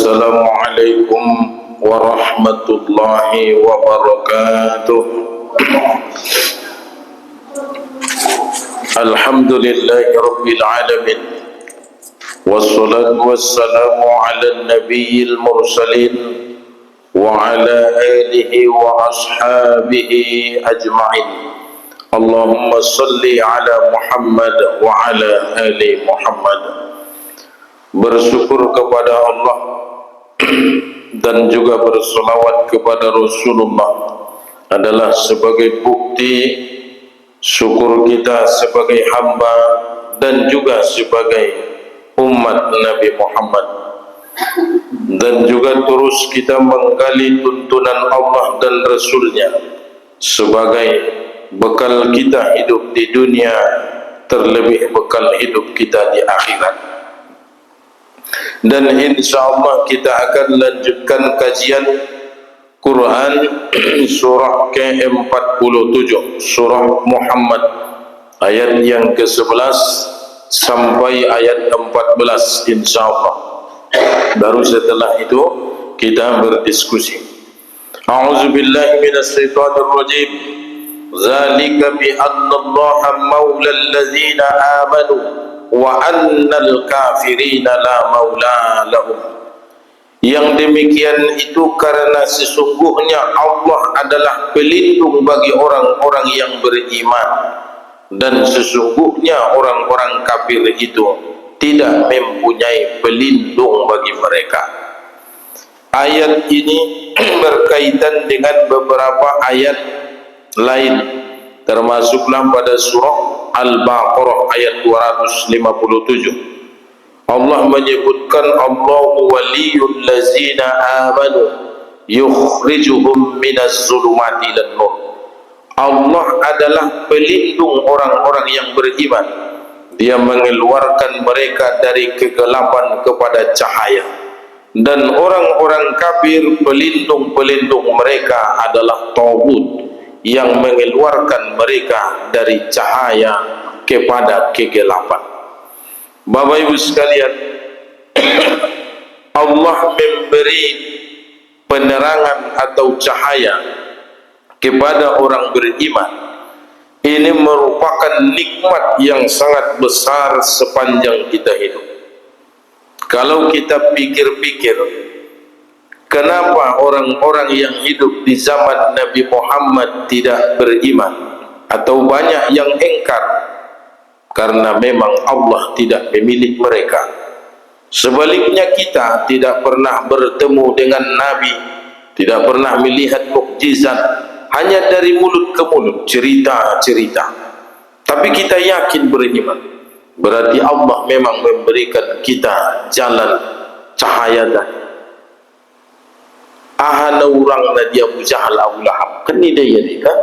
Assalamualaikum warahmatullahi wabarakatuh. Alhamdulillahi rabbil alamin, wassalatu wassalamu ala nabiyil mursalin wa ala alihi wa ashabihi ajma'in. Allahumma salli ala Muhammad wa ala ali Muhammad. Bersyukur kepada Allah dan juga berselawat kepada Rasulullah adalah sebagai bukti syukur kita sebagai hamba dan juga sebagai umat Nabi Muhammad, dan juga terus kita menggali tuntunan Allah dan Rasulnya sebagai bekal kita hidup di dunia, terlebih bekal hidup kita di akhirat. Dan insyaallah kita akan lanjutkan kajian Quran surah ke-47, surah Muhammad, ayat yang ke-11 sampai ayat 14 insyaallah. Baru setelah itu kita berdiskusi. A'udzubillahi minasyaitonir rajim. Zalika bi anna Allaha maulal ladzina amanu wa annal kafirina la maula lahum. Yang demikian itu karena sesungguhnya Allah adalah pelindung bagi orang-orang yang beriman, dan sesungguhnya orang-orang kafir itu tidak mempunyai pelindung bagi mereka. Ayat ini berkaitan dengan beberapa ayat lain, termasuklah pada surah Al-Baqarah ayat 257. Allah menyebutkan Allahu waliyul ladzina amanu yukhrijuhum minaz zulumati ilan nur. Allah adalah pelindung orang-orang yang beriman. Dia mengeluarkan mereka dari kegelapan kepada cahaya. Dan orang-orang kafir, pelindung-pelindung mereka adalah taghut yang mengeluarkan mereka dari cahaya kepada kegelapan. Bapak Ibu sekalian, Allah memberi penerangan atau cahaya kepada orang beriman. Ini merupakan nikmat yang sangat besar sepanjang kita hidup. Kalau kita pikir-pikir, kenapa orang-orang yang hidup di zaman Nabi Muhammad tidak beriman atau banyak yang engkar? Karena memang Allah tidak memilih mereka. Sebaliknya kita tidak pernah bertemu dengan Nabi, tidak pernah melihat mukjizat, hanya dari mulut ke mulut, cerita-cerita. Tapi kita yakin beriman. Berarti Allah memang memberikan kita jalan cahaya tadi. Ahana orang Nabi Abu Jahal Abu Lahab, kan ini dia kan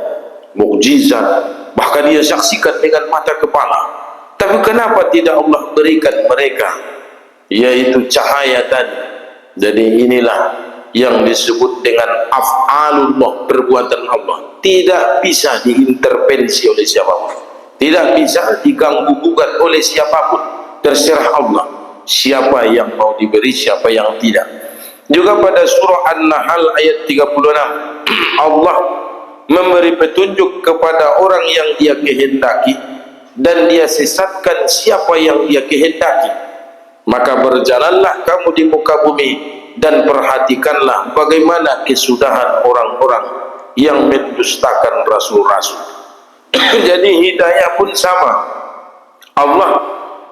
mukjizat, bahkan dia saksikan dengan mata kepala. Tapi kenapa tidak Allah berikan mereka, yaitu cahaya tadi? Jadi inilah yang disebut dengan af'alullah, perbuatan Allah. Tidak bisa diintervensi oleh siapapun, tidak bisa diganggu gugat oleh siapapun. Terserah Allah siapa yang mau diberi, siapa yang tidak. Juga pada surah An-Nahl ayat 36, Allah memberi petunjuk kepada orang yang dia kehendaki, dan dia sesatkan siapa yang dia kehendaki. Maka berjalanlah kamu di muka bumi dan perhatikanlah bagaimana kesudahan orang-orang yang mendustakan rasul-rasul. Jadi hidayah pun sama. Allah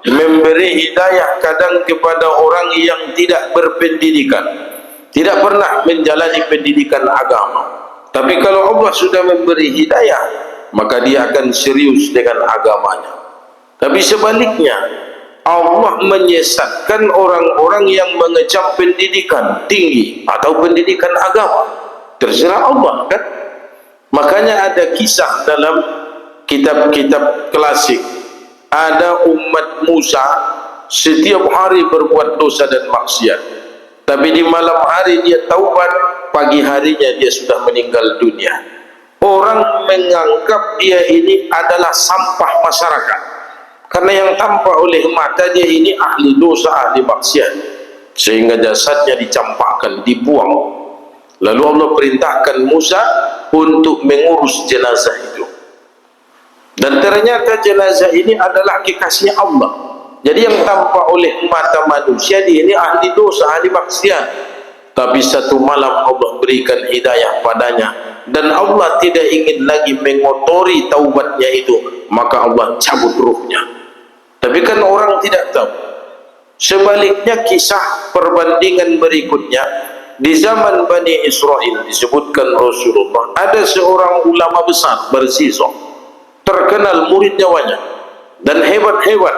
memberi hidayah kadang kepada orang yang tidak berpendidikan, tidak pernah menjalani pendidikan agama. Tapi kalau Allah sudah memberi hidayah, maka dia akan serius dengan agamanya. Tapi sebaliknya, Allah menyesatkan orang-orang yang mengecam pendidikan tinggi atau pendidikan agama. Terserah Allah kan. Makanya ada kisah dalam kitab-kitab klasik. Ada umat Musa setiap hari berbuat dosa dan maksiat, tapi di malam hari dia taubat, pagi harinya dia sudah meninggal dunia. Orang menganggap dia ini adalah sampah masyarakat, karena yang tampak oleh mata dia ini ahli dosa, ahli maksiat. sehingga jasadnya dicampakkan, dibuang. Lalu Allah perintahkan Musa untuk mengurus jenazah itu. Dan ternyata jenazah ini adalah kekasih Allah. Jadi yang tampak oleh mata manusia dia ini ahli dosa, ahli maksiat. Tapi satu malam Allah berikan hidayah padanya, dan Allah tidak ingin lagi mengotori taubatnya itu, maka Allah cabut ruhnya. Tapi kan orang tidak tahu. Sebaliknya kisah perbandingan berikutnya, di zaman Bani Israel disebutkan Rasulullah, ada seorang ulama besar bersisok, terkenal muridnya banyak dan hebat-hebat,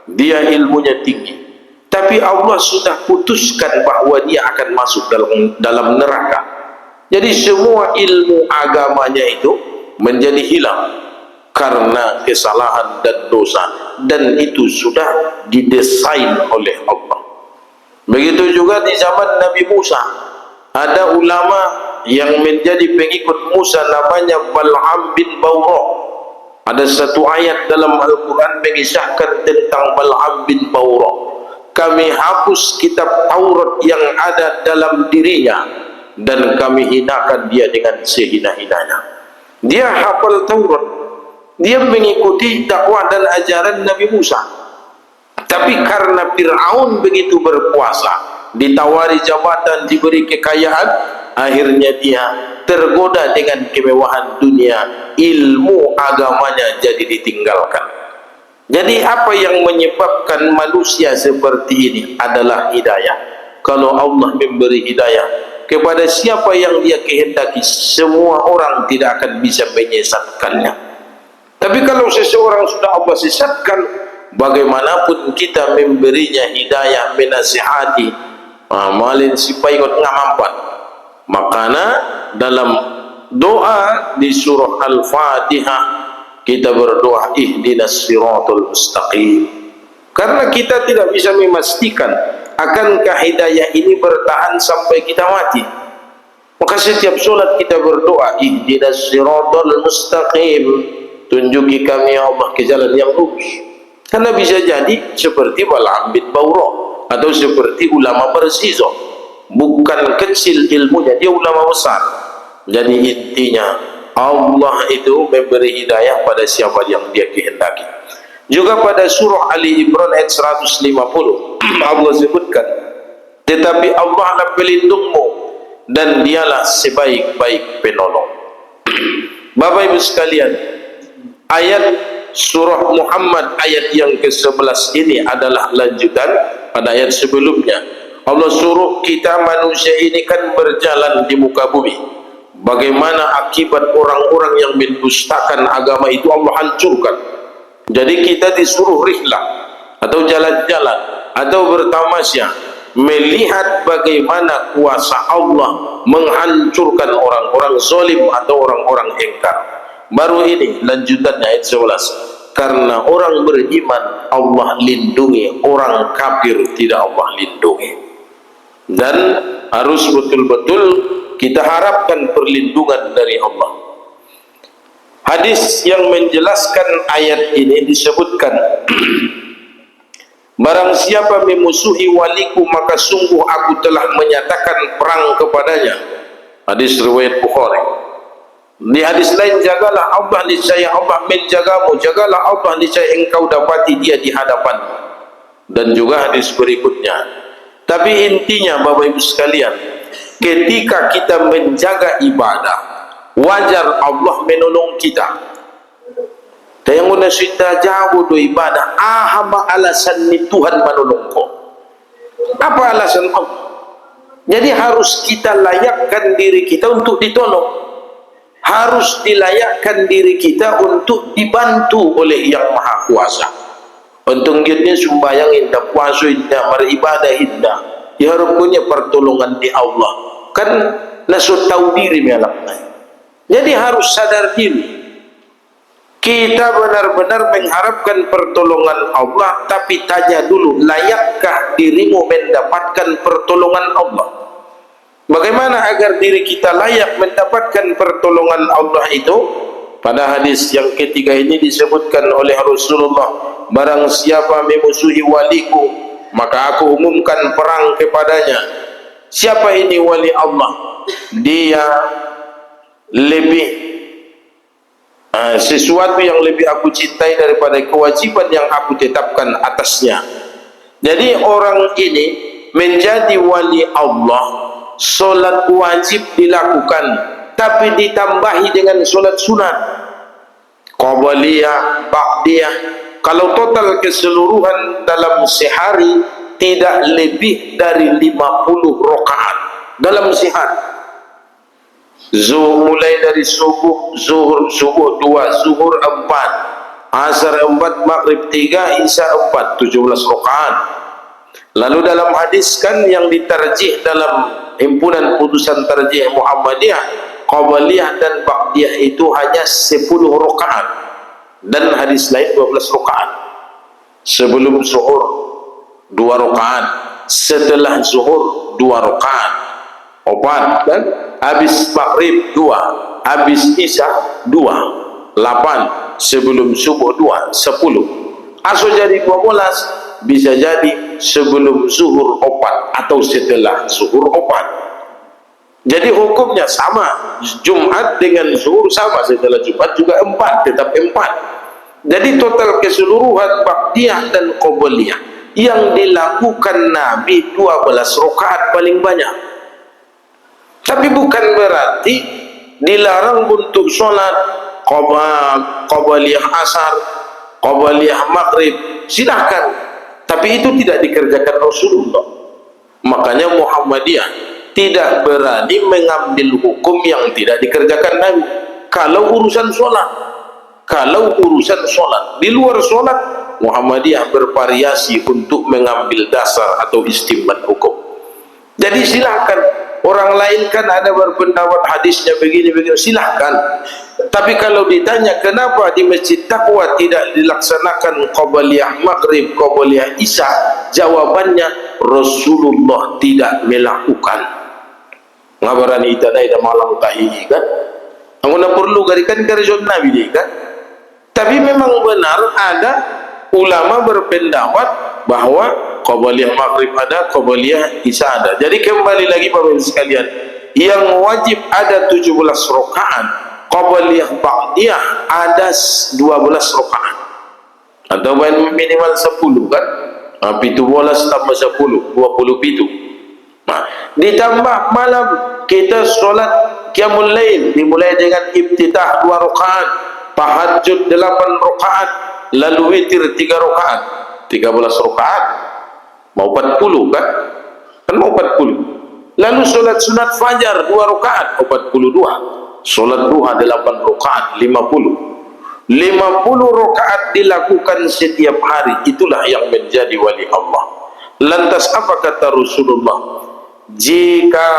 dia ilmunya tinggi, tapi Allah sudah putuskan bahwa dia akan masuk dalam neraka. Jadi semua ilmu agamanya itu menjadi hilang karena kesalahan dan dosa, dan itu sudah didesain oleh Allah. Begitu juga di zaman Nabi Musa, ada ulama yang menjadi pengikut Musa namanya Bal'am bin Bawra. Ada satu ayat dalam Al-Quran mengisahkan tentang Bal'am bin Bawra. Kami hapus kitab Taurat yang ada dalam dirinya dan kami hinakan dia dengan sehina-hinanya. Dia hafal Taurat, dia mengikuti dakwah dan ajaran Nabi Musa. Tapi karena Fir'aun begitu berkuasa, ditawari jabatan, diberi kekayaan, akhirnya dia tergoda dengan kemewahan dunia, ilmu agamanya jadi ditinggalkan. Jadi apa yang menyebabkan manusia seperti ini adalah hidayah. Kalau Allah memberi hidayah kepada siapa yang dia kehendaki, semua orang tidak akan bisa menyesatkannya. Tapi kalau seseorang sudah Allah sesatkan, bagaimanapun kita memberinya hidayah, menasihati, malin sipaingot ngamampan. Makanya dalam doa di surah Al-Fatihah kita berdoa ihdinas siratal mustaqim, karena kita tidak bisa memastikan akankah hidayah ini bertahan sampai kita mati. Maka setiap solat kita berdoa ihdinas siratal mustaqim, tunjuki kami ya Allah ke jalan yang lurus. Karena bisa jadi seperti Bal'am bin Bawra atau seperti ulama bersisok, bukan kecil ilmunya, dia ulama besar. Jadi intinya Allah itu memberi hidayah pada siapa yang dia kehendaki. Juga pada surah Ali Imran ayat 150 Allah sebutkan, tetapi Allah adalah pelindungmu dan dialah sebaik-baik penolong. Bapak Ibu sekalian, ayat surah Muhammad ayat yang ke-11 ini adalah lanjutan pada ayat sebelumnya. Allah suruh kita manusia ini kan berjalan di muka bumi. Bagaimana akibat orang-orang yang mendustakan agama itu Allah hancurkan. Jadi kita disuruh rihlah atau jalan-jalan atau bertamasya, melihat bagaimana kuasa Allah menghancurkan orang-orang zalim atau orang-orang ingkar. Baru ini lanjutannya ayat 11. Karena orang beriman Allah lindungi, orang kafir tidak Allah lindungi. Dan harus betul-betul kita harapkan perlindungan dari Allah. Hadis yang menjelaskan ayat ini disebutkan, barang siapa memusuhi waliku maka sungguh aku telah menyatakan perang kepadanya. Hadis riwayat Bukhari. Di hadis lain, jagalah Allah niscaya Allah menjagamu, jagalah Allah niscaya engkau dapati dia di hadapanmu. Dan juga hadis berikutnya. Tapi intinya Bapak Ibu sekalian, ketika kita menjaga ibadah, wajar Allah menolong kita. Tayang una sita jauh do ibadah, ahama alasan ni Tuhan menolong ko. Apa alasan Allah? Jadi harus kita layakkan diri kita untuk ditolong. Harus dilayakkan diri kita untuk dibantu oleh Yang Maha Kuasa. Untung dia sumbayang indah, puasa indah, beribadah indah, ya harus punya pertolongan di Allah. Kan nasut tahu diri melaknai. Jadi harus sadar diri. Kita benar-benar mengharapkan pertolongan Allah, tapi tanya dulu, layakkah dirimu mendapatkan pertolongan Allah? Bagaimana agar diri kita layak mendapatkan pertolongan Allah itu? Pada hadis yang ketiga ini disebutkan oleh Rasulullah, barang siapa memusuhi waliku maka aku umumkan perang kepadanya. Siapa ini wali Allah? Dia lebih sesuatu yang lebih aku cintai daripada kewajiban yang aku tetapkan atasnya. Jadi orang ini menjadi wali Allah, solat wajib dilakukan, tapi ditambahi dengan solat sunat, qabliyah, ba'diyah. Kalau total keseluruhan dalam sehari tidak lebih dari 50 rakaat dalam sehari. Mulai dari subuh 2, zuhur 4, asar 4, maghrib 3, isya 4, 17 rakaat. Lalu dalam hadis kan yang ditarjih dalam himpunan putusan tarjih Muhammadiyah, qabliyah dan ba'diyah itu hanya 10 rakaat, dan hadis lain 12 rakaat. Sebelum zuhur 2 rakaat, setelah zuhur 2 rakaat, 4, dan habis maghrib 2, habis isya 2, 8, sebelum subuh 2, 10. Asal jadi 12, bisa jadi sebelum zuhur 4 atau setelah zuhur 4. Jadi hukumnya sama, Jumat dengan zuhur sama, setelah Jumat juga 4, tetap 4. Jadi total keseluruhan ba'diyah dan qabliyah yang dilakukan Nabi 12 rakaat paling banyak. Tapi bukan berarti dilarang untuk sholat qabliyah asar, qabliyah maghrib, silahkan. Tapi itu tidak dikerjakan Rasulullah. Makanya Muhammadiyah tidak berani mengambil hukum yang tidak dikerjakan Nabi. Kalau urusan sholat, di luar sholat, Muhammadiyah bervariasi untuk mengambil dasar atau istimbat hukum. Jadi silahkan. Orang lain kan ada berpendapat hadisnya begini-begini, silahkan. Tapi kalau ditanya kenapa di Masjid Taqwa tidak dilaksanakan qabliyah maghrib, qabliyah isya, jawabannya Rasulullah tidak melakukan. Ngabaran ita dai da malam tahi kan, anguna perlu garikan kerja Nabi dia kan. Tapi memang benar ada ulama berpendapat bahwa qabliyah maghrib ada, qabliyah isya ada. Jadi kembali lagi Bapak Ibu sekalian, yang wajib ada 17 rakaat, qabliyah ba'diyah ada 12 rakaat, atau minimal 10 kan, 17 tambah 10, 27. Nah, ditambah malam kita solat qiyamul lail, dimulai dengan iftitah 2 rakaat, tahajud 8 rakaat, lalu witir 3 rakaat, 13 rakaat, mau 40 kan? Kan mau 40. Lalu solat sunat fajar 2 rakaat, 42. Solat duha 8 rakaat, 50. 50 rakaat dilakukan setiap hari. Itulah yang menjadi wali Allah. Lantas apa kata Rasulullah? Jika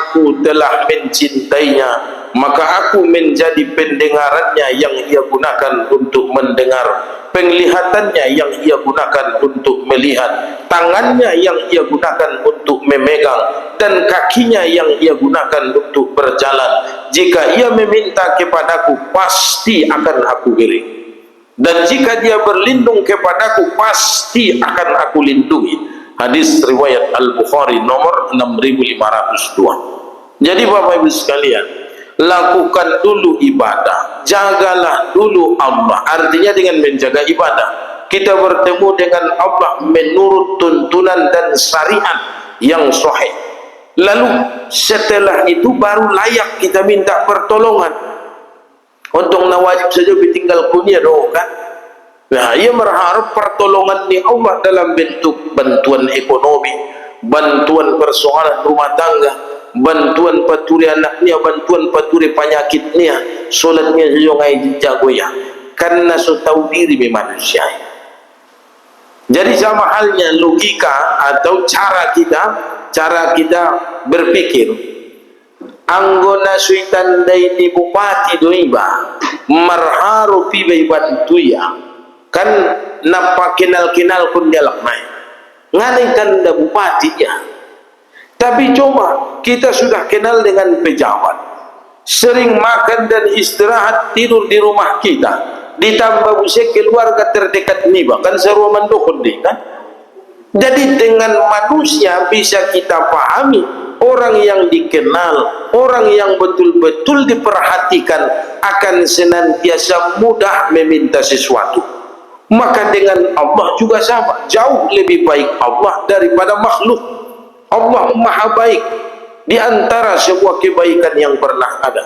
aku telah mencintainya, maka aku menjadi pendengarannya yang ia gunakan untuk mendengar, penglihatannya yang ia gunakan untuk melihat, tangannya yang ia gunakan untuk memegang, dan kakinya yang ia gunakan untuk berjalan. Jika ia meminta kepadaku, pasti akan aku beri, dan jika dia berlindung kepadaku, pasti akan aku lindungi. Hadis riwayat Al-Bukhari nomor 6502. Jadi Bapak Ibu sekalian, lakukan dulu ibadah, jagalah dulu Allah. Artinya dengan menjaga ibadah, kita bertemu dengan Allah menurut tuntunan dan syariat yang sahih. Lalu setelah itu baru layak kita minta pertolongan. Untuk nawajib saja ditinggal dunia doa kan. Nah, ia berharap pertolongan di Allah dalam bentuk bantuan ekonomi, bantuan persoalan rumah tangga, bantuan paturi anaknya, bantuan paturi penyakitnya, solatnya sungai jago ya, karena so tahu diri manusia. Jadi sama halnya logika atau cara kita berpikir. Anggona suitan dai di bupati doiba marharu pi bantu ya. Kan napa kenal-kenal pun dia laknai ngalih kan da bupati ya. Tapi coba kita sudah kenal dengan pejabat, sering makan dan istirahat, tidur di rumah kita, ditambah busek keluarga terdekat ni bahkan seruaman dokon deh kan. Jadi dengan manusia bisa kita pahami, orang yang dikenal, orang yang betul-betul diperhatikan akan senantiasa mudah meminta sesuatu. Maka dengan Allah juga sama, jauh lebih baik Allah daripada makhluk. Allah maha baik di antara semua kebaikan yang pernah ada.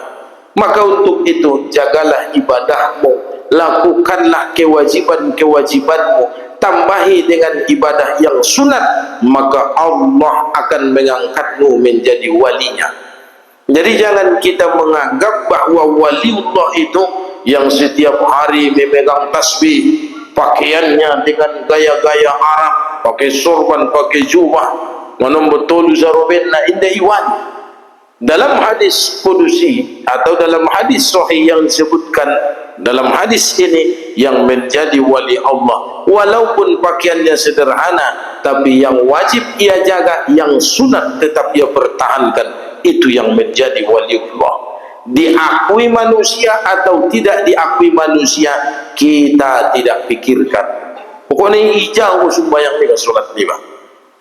Maka untuk itu jagalah ibadahmu, lakukanlah kewajiban-kewajibanmu, tambahi dengan ibadah yang sunat, maka Allah akan mengangkatmu menjadi walinya. Jadi jangan kita menganggap bahwa waliullah itu yang setiap hari memegang tasbih, pakaiannya dengan gaya-gaya Arab, pakai sorban, pakai jubah, manam betul zarobenna inda iwan. Dalam hadis kudusi atau dalam hadis sahih yang disebutkan dalam hadis ini, yang menjadi wali Allah walaupun pakaiannya sederhana, tapi yang wajib ia jaga, yang sunat tetap ia pertahankan, itu yang menjadi wali Allah. Diakui manusia atau tidak diakui manusia, kita tidak pikirkan. Pokoknya hijau sembahyang dengan sholat 5.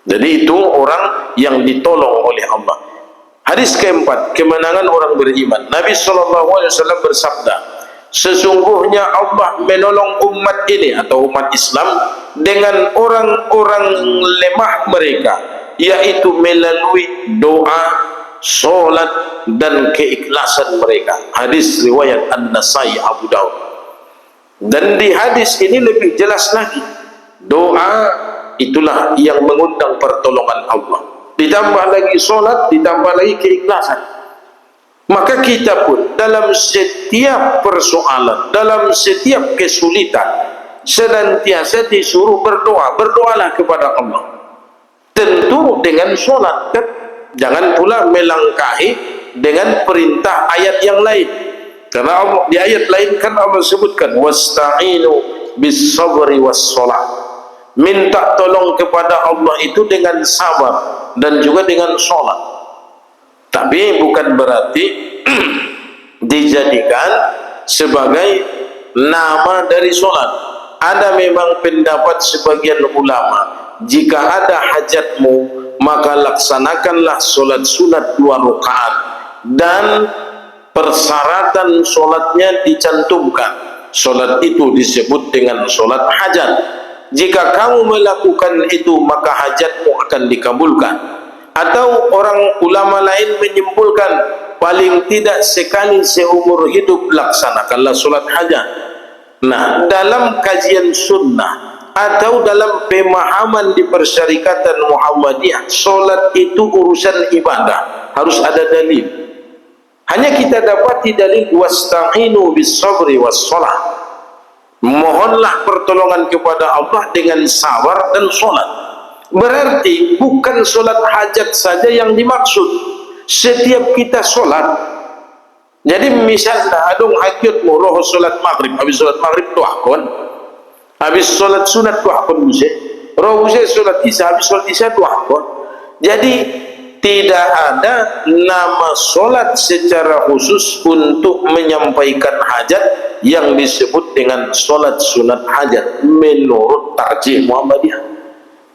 Jadi itu orang yang ditolong oleh Allah. Hadis keempat, kemenangan orang beriman. Nabi SAW bersabda, sesungguhnya Allah menolong umat ini atau umat Islam dengan orang-orang lemah mereka, yaitu melalui doa, solat dan keikhlasan mereka. Hadis riwayat An-Nasai, Abu Daud. Dan di hadis ini lebih jelas lagi, doa itulah yang mengundang pertolongan Allah, ditambah lagi solat, ditambah lagi keikhlasan. Maka kita pun dalam setiap persoalan, dalam setiap kesulitan, senantiasa disuruh berdoa. Berdoalah kepada Allah, tentu dengan solat, kan? Jangan pula melangkahi dengan perintah ayat yang lain, karena Allah, di ayat lain kan Allah sebutkan wasta'inu bis sabri was solat. Minta tolong kepada Allah itu dengan sabar dan juga dengan sholat. Tapi bukan berarti dijadikan sebagai nama dari sholat. Ada memang pendapat sebagian ulama, jika ada hajatmu maka laksanakanlah sholat sunat 2 rakaat, dan persyaratan sholatnya dicantumkan. Sholat itu disebut dengan sholat hajat. Jika kamu melakukan itu maka hajatmu akan dikabulkan. Atau orang ulama lain menyimpulkan, paling tidak sekali seumur hidup laksanakanlah solat hajat. Nah, dalam kajian sunnah atau dalam pemahaman di Persyarikatan Muhammadiyah, solat itu urusan ibadah, harus ada dalil. Hanya kita dapati dalil wasta'inu bis sabri was sholat. Mohonlah pertolongan kepada Allah dengan sabar dan solat. Berarti bukan solat hajat saja yang dimaksud, setiap kita solat. Jadi misalnya adung hajat roh solat maghrib, habis solat maghrib tu akon, habis solat sunat tu akon muse, roh muse solat isya, habis solat isya tu akon. Jadi tidak ada nama solat secara khusus untuk menyampaikan hajat yang disebut dengan solat sunat hajat menurut tarjih Muhammadiyah.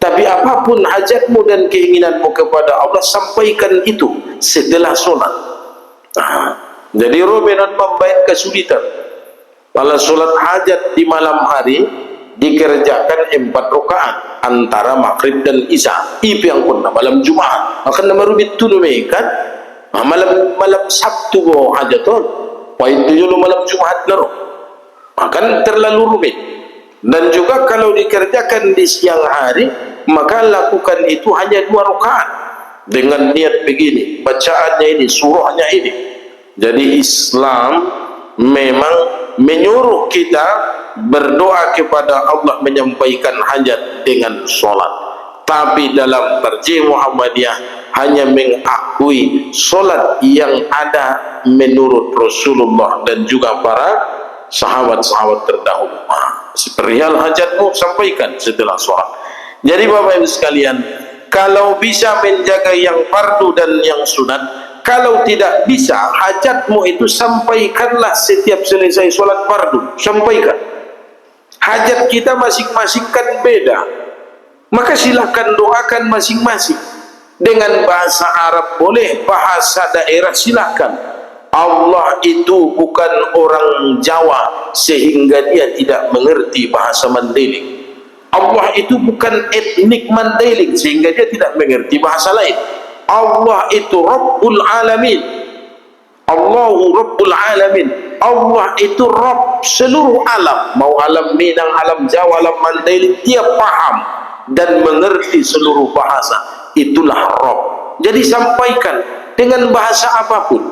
Tapi apapun hajatmu dan keinginanmu kepada Allah, sampaikan itu setelah solat. Jadi Robenon membayar kesulitan. Kalau solat hajat di malam hari dikerjakan 4 rakaat antara maghrib dan isya. Ipi yang pun malam Jumat akan namarubit tu kan? Malam Sabtu bo hajaton. Wah itu julu malam Jumat laro. Akan terlalu rumit. Dan juga kalau dikerjakan di siang hari, maka lakukan itu hanya 2 rakaat dengan niat begini, bacaannya ini, surahnya ini. Jadi Islam memang menyuruh kita berdoa kepada Allah, menyampaikan hajat dengan solat. Tapi dalam tarjih Muhammadiyah hanya mengakui solat yang ada menurut Rasulullah dan juga para sahabat-sahabat terdahulu. Perihal hajatmu sampaikan setelah solat. Jadi Bapak Ibu sekalian, kalau bisa menjaga yang fardu dan yang sunat, kalau tidak bisa, hajatmu itu sampaikanlah setiap selesai solat fardu, sampaikan. Hajat kita masing-masing kan beda. Maka silakan doakan masing-masing. Dengan bahasa Arab boleh, bahasa daerah silakan. Allah itu bukan orang Jawa sehingga dia tidak mengerti bahasa Mandailing. Allah itu bukan etnik Mandailing sehingga dia tidak mengerti bahasa lain. Allah itu Rabbul Alamin. Allahu Rabbul Alamin. Allah itu Rabb seluruh alam. Mau alam Minang, alam Jawa, alam Mandailing, dia paham dan mengerti seluruh bahasa. Itulah Rabb. Jadi sampaikan dengan bahasa apapun,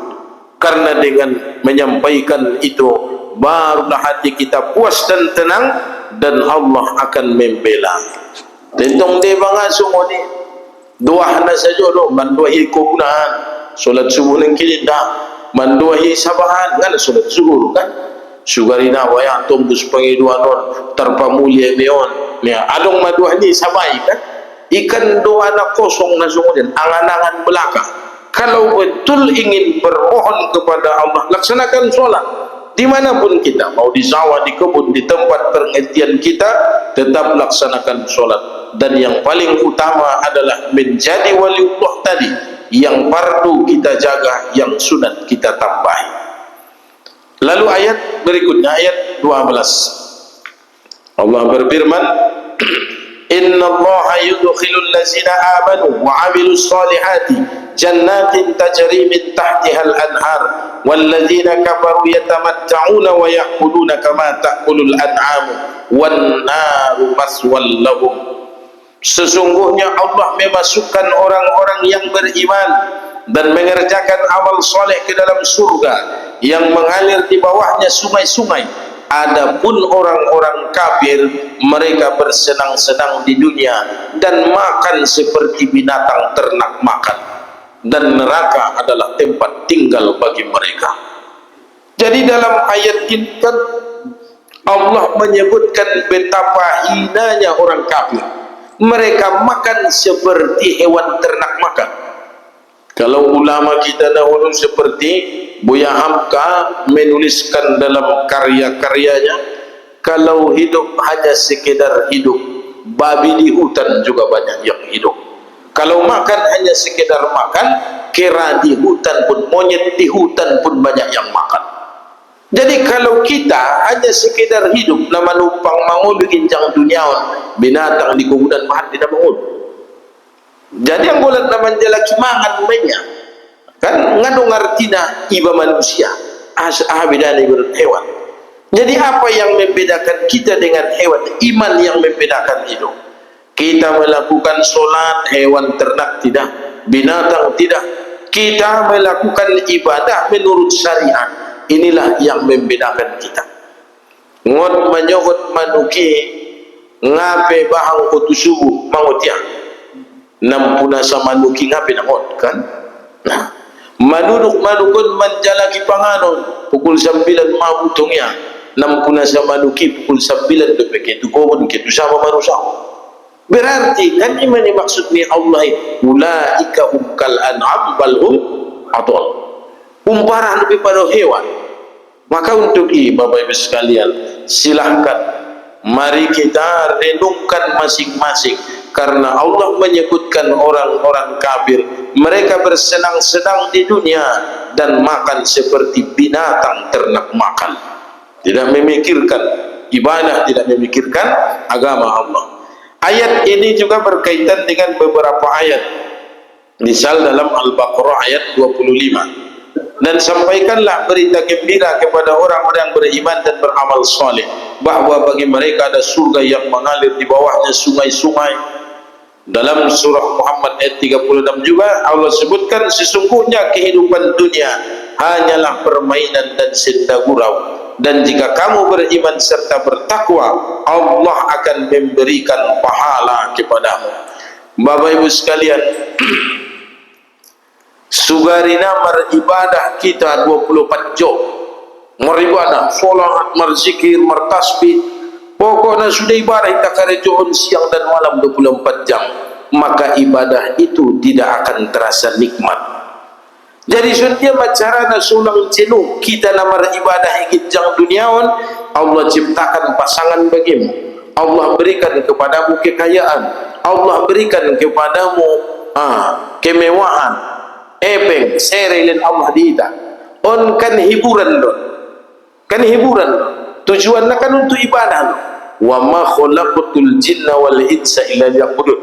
karena dengan menyampaikan itu barulah hati kita puas dan tenang, dan Allah akan membela. Tentang dia bangat semua ni doa hana saja lo manduahi kubunan solat subuh nang kini dah manduahi sabahan kan solat subuh kan sugarina waya tombus pengiduanon terpa mulia neon ni adong maduah ni sabai kan ikan doa na kosong na sungguh angan-angan belaka. Kalau betul ingin bermohon kepada Allah, laksanakan solat dimanapun kita, mau di sawah, di kebun, di tempat pengertian kita, tetap laksanakan solat. Dan yang paling utama adalah menjadi waliullah tadi, yang fardu kita jaga, yang sunat kita tambahi. Lalu ayat berikutnya, ayat 12, Allah berfirman, Inna Allaha yudkhilul lazina amanu wa amilus salihati jannatin tajri min tahtiha al-anhar walladzina kafaru yatamatta'una wa ya'kuluna kama ta'kulul an'amu wan naru maswal lahum. Sesungguhnya Allah memasukkan orang-orang yang beriman dan mengerjakan amal soleh ke dalam surga yang mengalir di bawahnya sungai-sungai. Adapun orang-orang kafir, mereka bersenang-senang di dunia dan makan seperti binatang ternak makan, dan neraka adalah tempat tinggal bagi mereka. Jadi dalam ayat ini kan Allah menyebutkan betapa hinanya orang kafir. Mereka makan seperti hewan ternak makan. Kalau ulama kita dahulu seperti Buya Hamka menuliskan dalam karya-karyanya, kalau hidup hanya sekedar hidup, babi di hutan juga banyak yang hidup. Kalau makan hanya sekedar makan, kera di hutan pun, monyet di hutan pun banyak yang makan. Jadi kalau kita hanya sekedar hidup, nama numpang mangun bikinjang duniawan, binatang di kubudan mahat tidak mangun. Jadi yang boleh nama jalaki mangan banyak. Kan ngadu ngartina iba manusia bedanya dengan hewan. Jadi apa yang membedakan kita dengan hewan? Iman yang membedakan itu. Kita melakukan solat, hewan ternak tidak, binatang tidak. Kita melakukan ibadah menurut syariat. Inilah yang membedakan kita. Ngot menyokot manuki ngape bahang kutu subuh mangutia nampuna sama manuki ngape ngot kan. Nah, manuduk manukun menjalaki panganon pukul 9 mabutungnya nampuna sama manuki pukul 9 begitu kobon gitu sama manusia. Berarti kan ini maksudnya Allah ulaika kal an'am bal hum adall, umpara lebih pada hewan. Maka untuk Bapak Ibu sekalian, silahkan mari kita renungkan masing-masing, karena Allah menyebutkan orang-orang kafir, mereka bersenang-senang di dunia dan makan seperti binatang ternak makan, tidak memikirkan ibadah, tidak memikirkan agama Allah. Ayat ini juga berkaitan dengan beberapa ayat, misal dalam Al-Baqarah ayat 25, dan sampaikanlah berita gembira kepada orang-orang yang beriman dan beramal soleh, bahwa bagi mereka ada surga yang mengalir di bawahnya sungai-sungai. Dalam surah Muhammad ayat 36 juga Allah sebutkan, sesungguhnya kehidupan dunia hanyalah permainan dan senda gurau, dan jika kamu beriman serta bertakwa, Allah akan memberikan pahala kepadamu. Bapak Ibu sekalian, sugarina beribadah kita 24 jam, beribadah, solat, berzikir, bertasbih, pokoknya sudah ibadah kita karejoon siang dan malam 24 jam, maka ibadah itu tidak akan terasa nikmat. Jadi suntia macarana sulang jenuh kita nama ibadah hikijang duniawan, Allah ciptakan pasangan bagimu, Allah berikan kepadamu kekayaan, Allah berikan kepadamu kemewahan, epeng, serelin Allah diita. On kan hiburan lo, kan hiburan lo. Tujuannya kan untuk ibadah lo. Wa ma khalaqatul jinna wal insa illa liya'budun.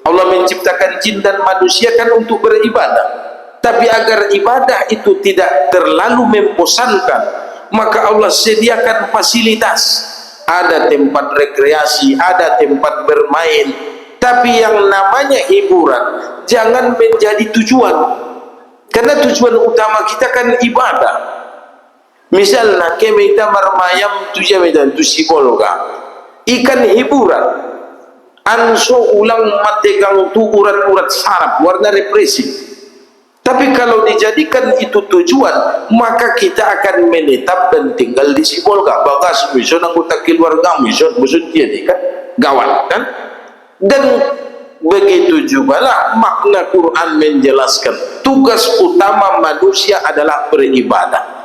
Allah menciptakan jin dan manusia kan untuk beribadah. Tapi agar ibadah itu tidak terlalu membosankan, maka Allah sediakan fasilitas. Ada tempat rekreasi, ada tempat bermain. Tapi yang namanya hiburan jangan menjadi tujuan. Karena tujuan utama kita kan ibadah. Misalnya kita marmayam tujuan tu sibolga. Ikan hiburan. Anso ulang mategang tu urat-urat sarap warna represif. Tapi kalau dijadikan itu tujuan, maka kita akan menetap dan tinggal di Sibolga. Bagas mission anggota keluarga mission maksud dia ni kan gawat kan. Dan begitu juga lah makna Quran menjelaskan tugas utama manusia adalah beribadah.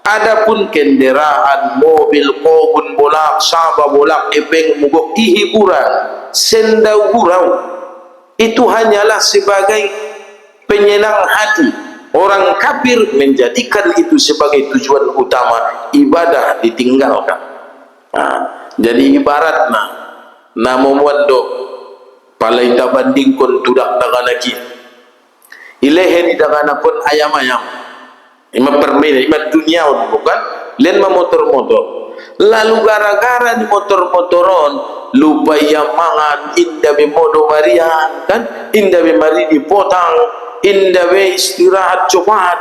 Adapun kendaraan, mobil, kobun, bolak, sabah, bolak, epeng, mugok, hiburan, sendau gurau, itu hanyalah sebagai penyenang hati. Orang kafir menjadikan itu sebagai tujuan utama, ibadah ditinggalkan. Jadi ibaratna namomuando palaita bandingkon tudak daganaki ilehe di daganapun ayam-ayam ima permena ima dunia bukan len motor-motor, lalu gara-gara di motor-motoron lupa yang mangan indah bemodo marian kan, indah bemari dipotang, indah be istirahat cepat.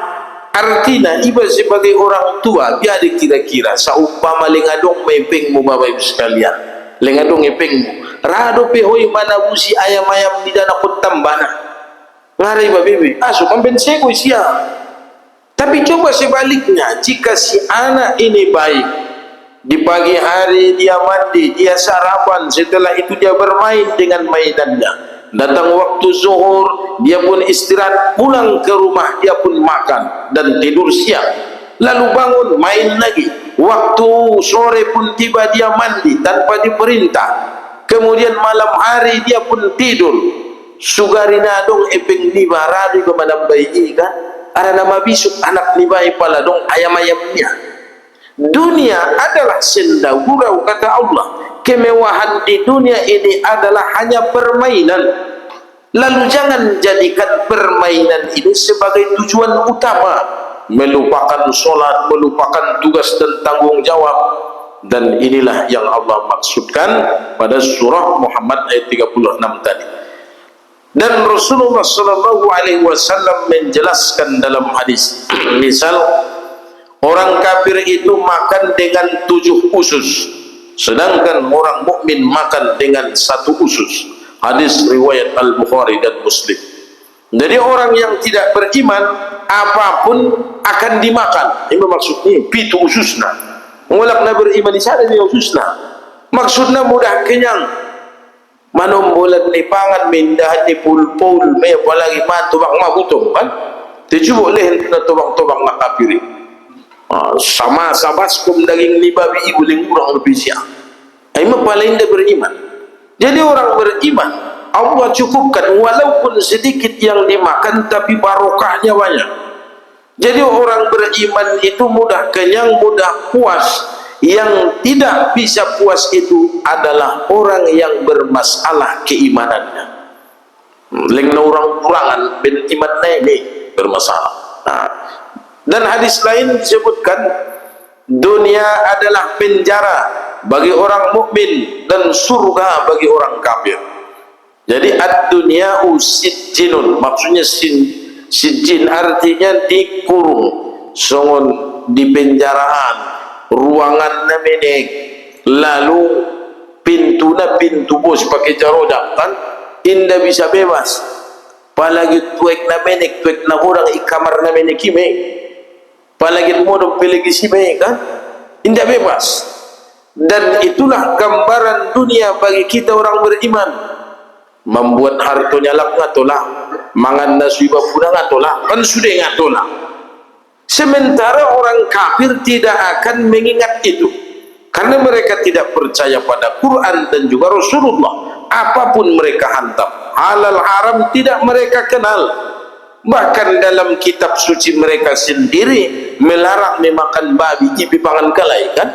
Artinya iba sebagai orang tua biar dikira-kira saumpama lengadong mepengmu bapak ibu sekalian, lengadong mepengmu rado pehoi mana busi ayam-ayam di dana kutambana ngarai babibi asu kompensego siya. Tapi coba sebaliknya, jika si anak ini baik, di pagi hari dia mandi, dia sarapan, setelah itu dia bermain dengan mainannya, datang waktu zuhur dia pun istirahat, pulang ke rumah dia pun makan dan tidur siang, lalu bangun main lagi, waktu sore pun tiba dia mandi tanpa diperintah, kemudian malam hari dia pun tidur. Sugarina dong epeng ni baradi ke mana bayi kan, ada nama bisuk anak ni bayi pala dong ayam-ayamnya. Dunia adalah senda gurau kata Allah. Kemewahan di dunia ini adalah hanya permainan. Lalu jangan jadikan permainan ini sebagai tujuan utama, melupakan solat, melupakan tugas dan tanggung jawab. Dan inilah yang Allah maksudkan pada surah Muhammad ayat 36 tadi. Dan Rasulullah sallallahu alaihi wasallam menjelaskan dalam hadis, misal orang kafir itu makan dengan 7 usus, sedangkan orang mukmin makan dengan 1 usus. Hadis riwayat Al-Bukhari dan Muslim. Jadi orang yang tidak beriman apapun akan dimakan. Ini maksudnya pitu ususna. Mulakna beriman di sana dia ususna. Maksudnya mudah kenyang. Manombolan ni pangan mindahan ni pul-pul may apalagi matubak mabutong kan. Tijubo lehen na tubak-tubak na kapiri. Sama sabas kum daging ni babi ibu lingurang lebih siang. Ay mapalain dia beriman. Jadi orang beriman Allah cukupkan walaupun sedikit yang dimakan tapi barokahnya banyak. Jadi orang beriman itu mudah kenyang, mudah puas. Yang tidak bisa puas itu adalah orang yang bermasalah keimanannya. Lengna orang kurangan ben iman ini bermasalah. Dan hadis lain disebutkan dunia adalah penjara bagi orang mukmin dan surga bagi orang kafir. Jadi ad-dunya'u sijjinun, maksudnya sijjin artinya dikurung, songon di penjaraan, ruangan namenek, lalu pintu na pintu bos pakai jarodak kan, indah bisa bebas. Palagi tuek namenek, tuek na orang ikamar namenek kime, palagi modom pelagi sime kan, indah bebas. Dan itulah gambaran dunia bagi kita orang beriman. Membuat hartonya lak ngatolah, mangan nasiba puna ngatolah, kan sudah ngatolah. Sementara orang kafir tidak akan mengingat itu, karena mereka tidak percaya pada Quran dan juga Rasulullah. apapun mereka hantam. Halal haram tidak mereka kenal. Bahkan dalam kitab suci mereka sendiri melarang memakan babi ibi pangan kalai kan?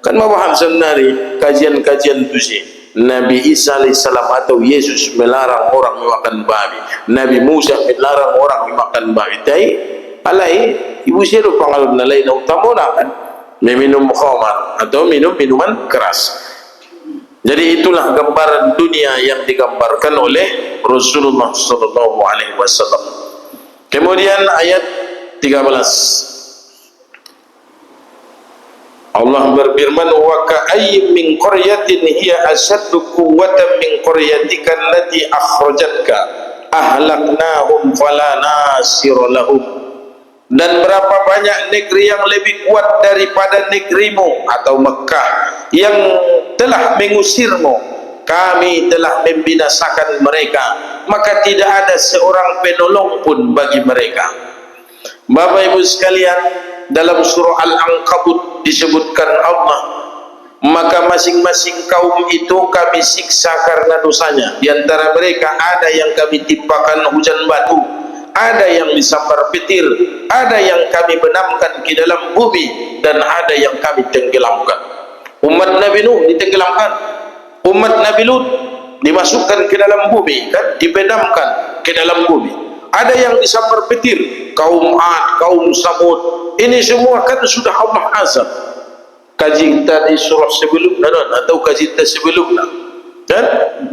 Kan mabaham sebenarnya kajian-kajian itu sih. Nabi Isa alaihissalam atau Yesus melarang orang memakan babi. Nabi Musa melarang orang memakan babi. Tapi alai ibu siru pangalun nalai na utamona kan? Meminum khamar atau minum minuman keras. Jadi itulah gambaran dunia yang digambarkan oleh Rasulullah sallallahu alaihi wasallam. Kemudian ayat 13 Allah berfirman, wa ka'ayyin min qaryatin hiya ashaddu quwwatan min qaryatika allati akhrajatka ahlaknahum fala nasira lahum. Dan berapa banyak negeri yang lebih kuat daripada negerimu atau Mekah yang telah mengusirmu, kami telah membinasakan mereka, maka tidak ada seorang penolong pun bagi mereka. Bapak Ibu sekalian, dalam surah Al-Ankabut disebutkan Allah, maka masing-masing kaum itu kami siksa karena dosanya. Di antara mereka ada yang kami timpakan hujan batu, ada yang disambar petir, ada yang kami benamkan ke dalam bumi, dan ada yang kami tenggelamkan. Umat Nabi Nuh ditenggelamkan, umat Nabi Lut dimasukkan ke dalam bumi, kan, dibenamkan ke dalam bumi. Ada yang disambar petir, kaum Ad, kaum Samud. Ini semua kan sudah Allah azab. Kaji kita di surah sebelumnya atau kaji kita sebelumnya, dan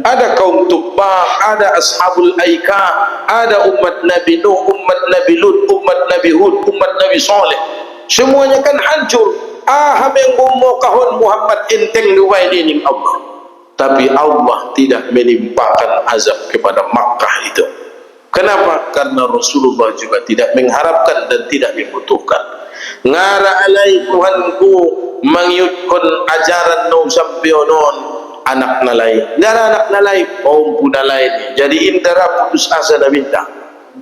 ada kaum Tubbah, ada ashabul Aika, ada umat Nabi Nuh, umat Nabi Lut, umat Nabi Hud, umat Nabi Saleh. Semuanya kan hancur. Yang mau kahon Muhammad enteng duwai dining Allah. Tapi Allah tidak menimpakan azab kepada Makkah itu. Kenapa? Karena Rasulullah juga tidak mengharapkan dan tidak membutuhkan. Ngara alai Tuhanku mangyudkon ajaran no sampionon anak nalai. Dara anak nalai kaum punalai. Jadi indara putus asa dan minta.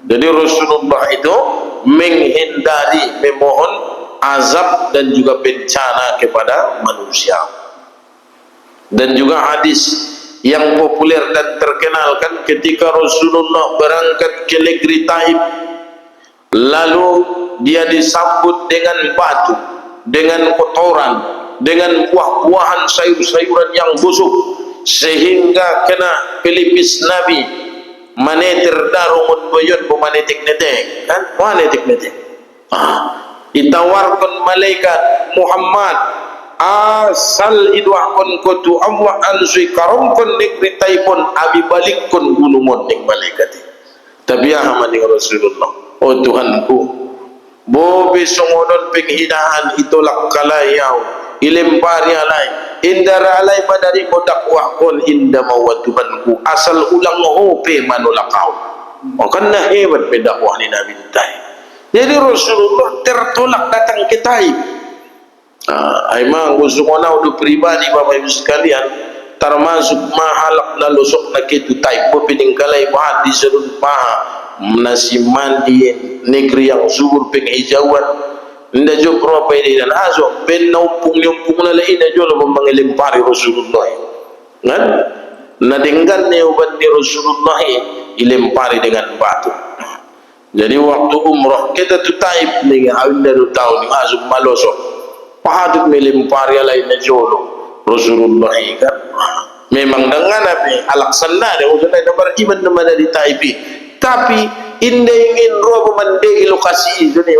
Jadi Rasulullah itu menghindari, memohon azab dan juga bencana kepada manusia. Dan juga hadis yang populer dan terkenal kan, ketika Rasulullah berangkat ke negeri Taif, lalu dia disambut dengan batu, dengan kotoran, dengan buah-buahan, sayur-sayuran yang busuk, sehingga kena pelipis Nabi manetir darungun boyon bumanetik netek kan, manetik netek. Ditawarkan malaikat Muhammad, asal idwahkon kotu Allah ansui karomkon negeri Taifon abi balikkon gunumon ning malaikat. Tapi ahamaning Rasulullah, oh Tuhanku, bobe songodon penghinaan itolak kalayau ilempari alai indara alai madari modakwahkon inda mawa Tuhanku asal ulang hope manulakau. Oh karena hebat pedakwah ni Nabi Taif. Jadi Rasulullah tertolak datang ke Taif. Memang usungona udah pribadi Bapak Ibu sekalian, termasuk mahalak na lusok na kitu Taif po piningkalay bahad di serun paha nasi mandi negeri yang subur penghijauan. Nda jo propa ini dan aso ben na umpung na lain na jo lo mangilimpari Rasulullah. Kan? Nadinggan ni ubat ni Rasulullah ilempari dengan batu. Jadi waktu umrah kita tu Taif ni awin daru tahu ni aso malosok. Pahatuk melimpari lain na jolo Rasulullah kan. Memang dengan Nabi alaksana dia usai nomor iman nama dari Taipi, tapi indah ingin roh memandai lokasi itu ni,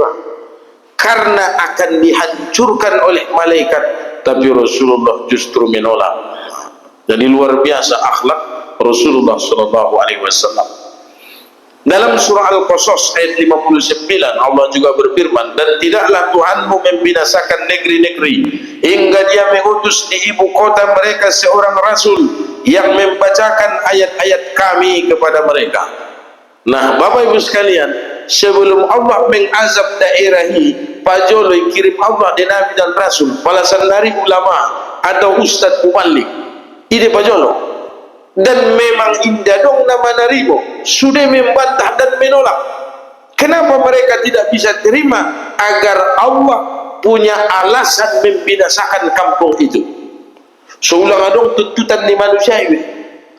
karena akan dihancurkan oleh malaikat. Tapi Rasulullah justru menolak. Jadi luar biasa akhlak Rasulullah sallallahu alaihi wasallam. Dalam surah Al-Qasas ayat 59 Allah juga berfirman, dan tidaklah Tuhanmu membinasakan negeri-negeri hingga dia mengutus di ibu kota mereka seorang rasul yang membacakan ayat-ayat kami kepada mereka. Nah Bapak Ibu sekalian, sebelum Allah mengazab daerah ini, pajoloi kirim Allah di Nabi dan Rasul balasan dari ulama atau ustaz mubalik ide pajolo. Dan memang indah dong nama narimo sudah membantah dan menolak. Kenapa mereka tidak bisa terima agar Allah punya alasan membinasakan kampung itu? Seulang adong tuntutan di manusia ini.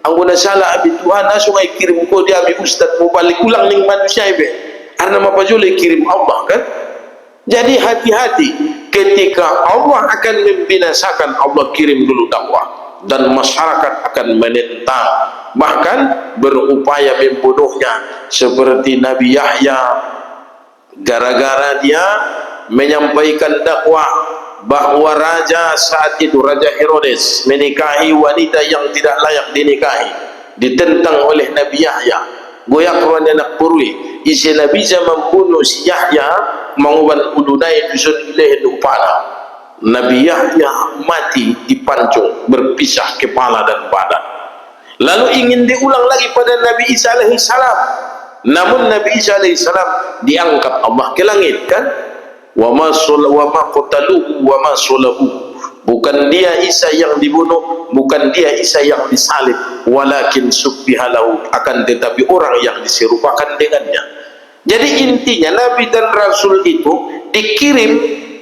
Anggo na salah abi Tuhan na sungai kirim ko dia ami ustaz mau balik ulang ning manusia ibe. Karena mapajule kirim Allah kan. Jadi hati-hati ketika Allah akan membinasakan, Allah kirim dulu dakwah dan masyarakat akan menentang, bahkan berupaya membunuhnya seperti Nabi Yahya gara-gara dia menyampaikan dakwah bahwa raja saat itu, Raja Herodes, menikahi wanita yang tidak layak dinikahi, ditentang oleh Nabi Yahya. Goyak ruan anak purwi isi Nabi bisa membunuh si Yahya menguban udunai dusun ileh upana. Nabi Yahya mati dipancung, berpisah kepala dan badan. Lalu ingin diulang lagi pada Nabi Isa alaihissalam, namun Nabi Isa alaihissalam diangkat Allah ke langit kan. Wa ma qataluhu wa ma salabuhu. Bukan dia Isa yang dibunuh, bukan dia Isa yang disalib, walakin subbihalahu, akan tetapi orang yang diserupakan dengannya. Jadi intinya Nabi dan Rasul itu dikirim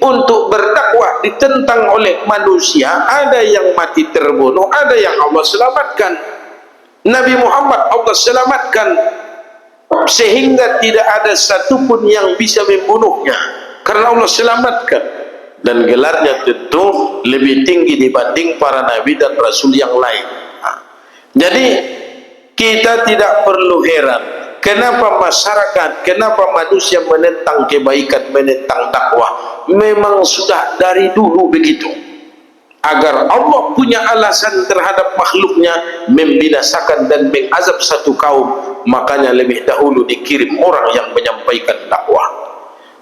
untuk berdakwah, ditentang oleh manusia. Ada yang mati terbunuh, ada yang Allah selamatkan. Nabi Muhammad Allah selamatkan sehingga tidak ada satupun yang bisa membunuhnya, karena Allah selamatkan. Dan gelarnya tentu lebih tinggi dibanding para nabi dan rasul yang lain. Jadi kita tidak perlu heran kenapa masyarakat, kenapa manusia menentang kebaikan, menentang dakwah. Memang sudah dari dulu begitu, agar Allah punya alasan terhadap makhluknya membinasakan dan mengazab satu kaum. Makanya lebih dahulu dikirim orang yang menyampaikan dakwah.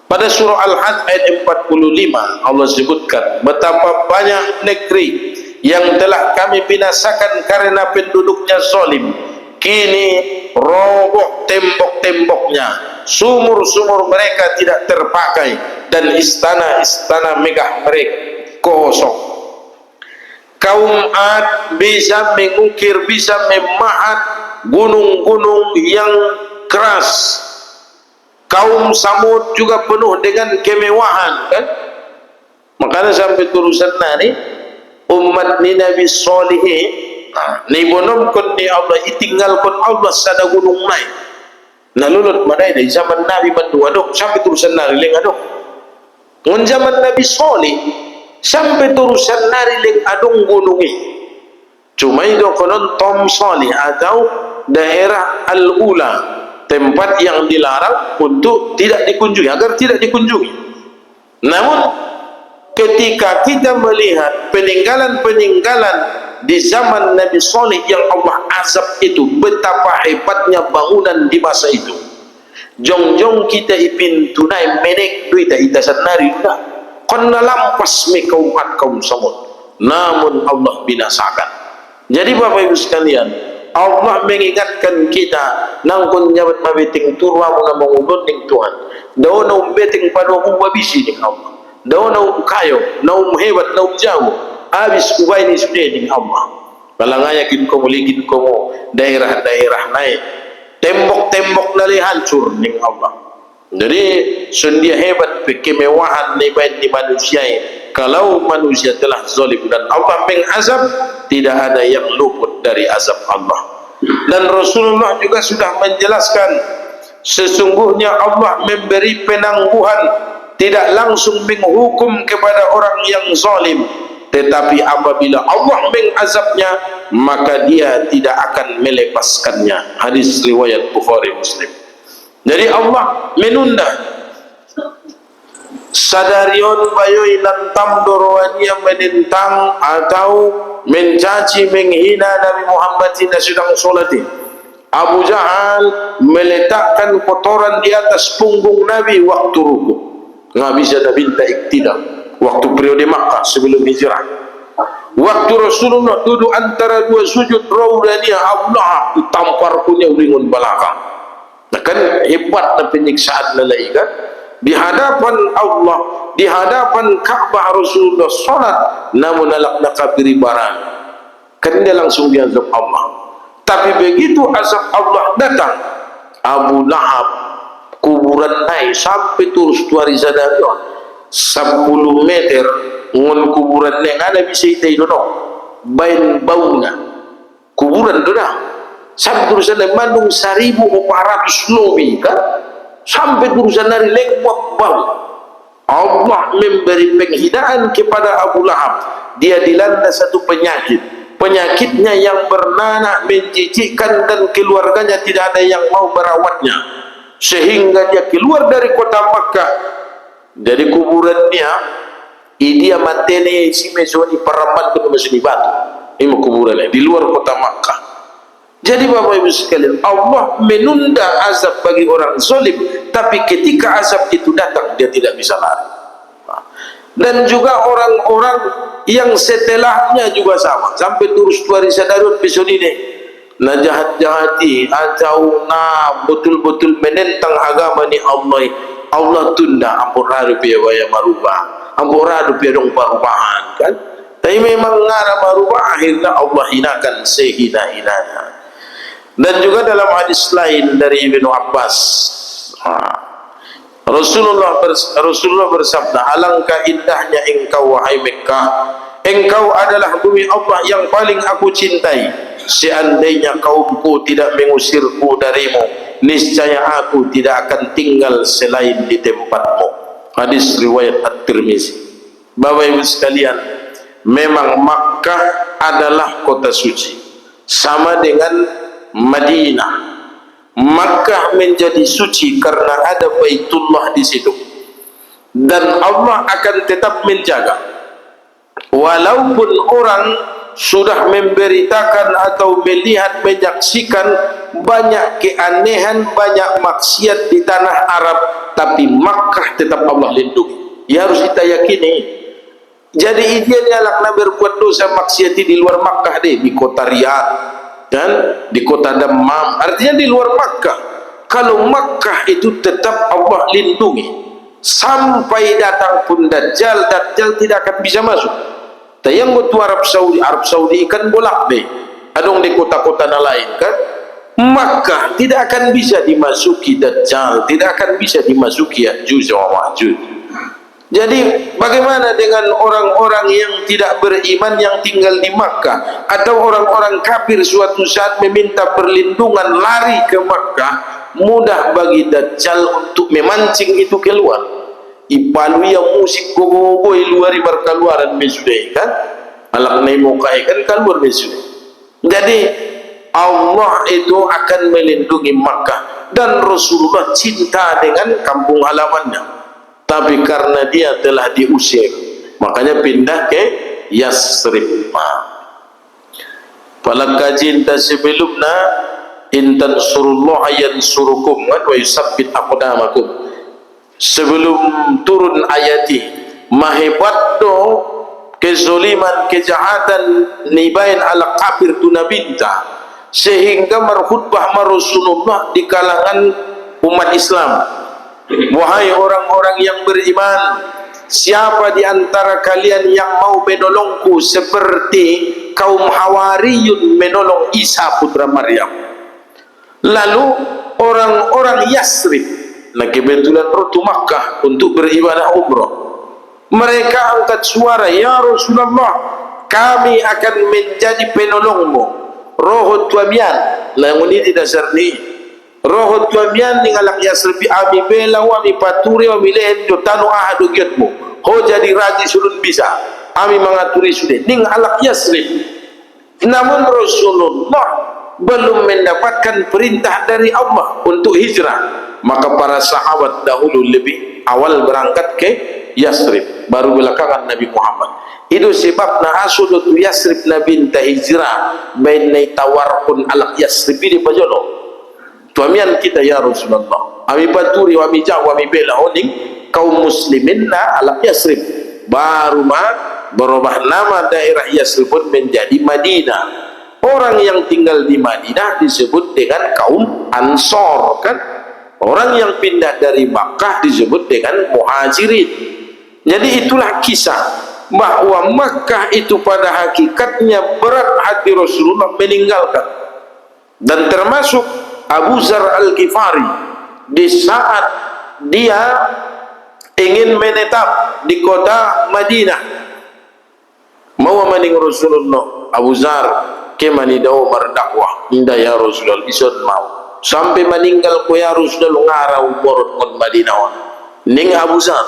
Pada surah Al-Hajj ayat 45 Allah sebutkan betapa banyak negeri yang telah kami binasakan karena penduduknya zalim. Kini roboh tembok-temboknya, sumur-sumur mereka tidak terpakai, dan istana-istana megah mereka kosong. Kaum Ad bisa mengukir, bisa memahat gunung-gunung yang keras. Kaum Samud juga penuh dengan kemewahan kan. Makanya sampai turusan nani umat ni Nabi Salih ni bonom kon ni Allah itinggal kon Allah sada gunung naik. Nah lulut madai dari zaman Nabi Madu aduk sampai turusan nari leng aduk. Ngon zaman Nabi Salih sampai turusan nari leng adung gunungi. Cuma itu konon Tom Salih atau daerah Al-Ula, tempat yang dilarang untuk tidak dikunjungi, agar tidak dikunjungi. Namun ketika kita melihat peninggalan-peninggalan di zaman Nabi Salih yang Allah azab itu, betapa hebatnya bangunan di masa itu. Jong-jong kita ipin tunai menek duita itasan nari dah kena lampas me kaum Samud, namun Allah binasakan. Jadi Bapak Ibu sekalian, Allah mengingatkan kita nangkun nyabat mabiting turwa muna mangulun ning Tuhan. Daw na umbeting pano umwabisi ning Allah. Daw na kayo, na hebat, na jauh. Abis ubay ni sudah ning Allah. Palangayakin ko muligin ko mo daerah-daerah naik. Tembok-tembok na hancur ning Allah. Jadi sundia hebat kemewahan ni baik di manusia. Kalau manusia telah zalim dan Allah mengazab, tidak ada yang luput dari azab Allah. Dan Rasulullah juga sudah menjelaskan, sesungguhnya Allah memberi penangguhan, tidak langsung menghukum kepada orang yang zalim, tetapi apabila Allah mengazabnya, maka dia tidak akan melepaskannya. Hadis riwayat Bukhari Muslim. Jadi Allah menunda sadarion bayoy lantam dorowania menentang atau mencaci menghina Nabi Muhammad yang sedang solati. Abu Jahal meletakkan kotoran di atas punggung Nabi waktu ruku. Nggak bisa Nabi minta iktidal waktu periode Makkah sebelum hijrah. Waktu Rasulullah duduk antara dua sujud raudania, Allah ditampar punya ulingun belakang. Nah kan hebat penyiksaan lelai kan. Di hadapan Allah, di hadapan Ka'bah Rasulullah salat, namun alak nakabiri barang. Kan dia langsung diazab Allah. Tapi begitu azab Allah datang, Abu Lahab kuburan naik sampai terus tuari sadarion 10 meter ngon kuburan naik ada bisa itu no bain bauna kuburan tu dah. Sampai terusan dari Bandung 1400 lobi kan, sampai terusan dari lewat bal. Allah memberi penghidaan kepada Abu Lahab. Dia dilanda satu penyakit. Penyakitnya yang bernanah menjijikkan dan keluarganya tidak ada yang mau merawatnya, sehingga dia keluar dari kota Makkah. Dari kuburannya dia matene si mesoni paraman ke mesoni batu. Ini kuburannya di luar kota Makkah. Jadi Bapak Ibu sekalian, Allah menunda azab bagi orang zalim, tapi ketika azab itu datang dia tidak bisa lari. Dan juga orang-orang yang setelahnya juga sama, sampai terus tuari sadarut besok ini na jahat-jahati atau na betul-betul menentang agama ni Allah. Allah tunda ampun radu pia waya marubah, ampun radu pia dong perubahan kan. Tapi memang ngara marubah, akhirnya Allah hinakan sehina-hinanya. Dan juga dalam hadis lain dari Ibnu Abbas, Rasulullah bersabda, alangkah indahnya engkau wahai Mekkah, engkau adalah bumi Allah yang paling aku cintai. Seandainya kaumku tidak mengusirku darimu, niscaya aku tidak akan tinggal selain di tempatmu. Hadis riwayat At-Tirmizi. Bapak Ibu sekalian, memang Makkah adalah kota suci, sama dengan Madinah. Makkah menjadi suci karena ada Baitullah di situ, dan Allah akan tetap menjaga. Walaupun orang sudah memberitakan atau melihat, menyaksikan banyak keanehan, banyak maksiat di tanah Arab, tapi Makkah tetap Allah lindungi. Ya, harus kita yakini. Jadi idealnya lakna berbuat dosa maksiat di luar Makkah deh, di kota Riyadh dan di kota Dammam, artinya di luar Makkah. Kalau Makkah itu tetap Allah lindungi sampai datang pun Dajjal, Dajjal tidak akan bisa masuk. Tayang butuh Arab Saudi ikan bolak deh, adong di kota-kota lain kan. Makkah tidak akan bisa dimasuki Dajjal, tidak akan bisa dimasuki Ya'juj wa Ma'juj. Jadi bagaimana dengan orang-orang yang tidak beriman yang tinggal di Makkah, atau orang-orang kafir suatu saat meminta perlindungan lari ke Makkah? Mudah bagi Dajjal untuk memancing itu keluar. Ipalu yang musik gogo-gogo luar berkeluaran mesudai kan, alak nai mokai kan keluar mesudai. Jadi Allah itu akan melindungi Makkah, dan Rasulullah cinta dengan kampung halamannya. Tapi karena dia telah diusir, makanya pindah ke Yasrib. Palakah cinta sebelumnya intan surullah yansurukum wa yusabbit aqdamakum. Sebelum turun ayati mahebat do kezoliman, kejahatan nibain ala kafir tunabinta, sehingga merkhutbah Rasulullah di kalangan umat Islam. Wahai orang-orang yang beriman, siapa di antara kalian yang mau menolongku seperti kaum Hawariyun menolong Isa putra Maryam? Lalu orang-orang Yasrib, nah kebetulan rotu Makkah untuk beribadah umrah, mereka angkat suara, ya Rasulullah, kami akan menjadi penolongmu. Roh tuamian, lalu ini tidak serni. Roh tuamian ningalak Yasribi ami bela wami paturi wami lehen do tanu ahadu giatmu ho jadi raji sulun bisa ami mengaturi sudah ningalak Yasrib. Namun Rasulullah belum mendapatkan perintah dari Allah untuk hijrah, maka para sahabat dahulu lebih awal berangkat ke Yasrib, baru belakangan Nabi Muhammad. Itu sebabna asudut Yasrib Nabi ta hijrah bainai tawarqun alak Yasrib di pajolo. Tuamian kita ya Rasulullah, ami paturi wami jauh wami bela oning kaum muslimin na ala Yasrib. Baru berubah nama daerah Yasrib pun menjadi Madinah. Orang yang tinggal di Madinah disebut dengan kaum Ansor kan. Orang yang pindah dari Makkah disebut dengan Muhajirin. Jadi itulah kisah bahwa Makkah itu pada hakikatnya berat hati Rasulullah meninggalkan. Dan termasuk Abu Zar Al-Ghifari, di saat dia ingin menetap di kota Madinah, mau mening Rasulullah, Abu Zar kemani daw mardakwah inda ya Rasulullah ison mau sampai meninggal ko ya Rasulullah ngarau borot kon Madinah ning Abu Zar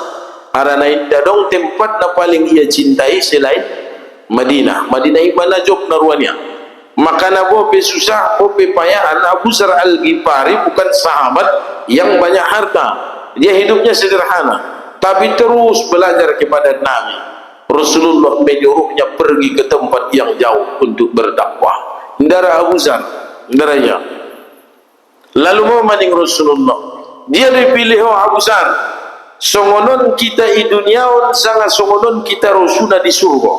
arana inda dong tempat na paling ia cintai selain Madinah. Madinah mana jok naruannya maka na bope susah bope payaan. Abu Zar Al-Ghifari bukan sahabat yang banyak harta, dia hidupnya sederhana tapi terus belajar kepada Nabi. Rasulullah menyuruhnya pergi ke tempat yang jauh untuk berdakwah. Ndara Abu Zar, ndaranya. Lalu mau maning Rasulullah, dia dipilih Abu Zar. Songonon kita di dunia, sangat songonon kita Rasulullah di surga.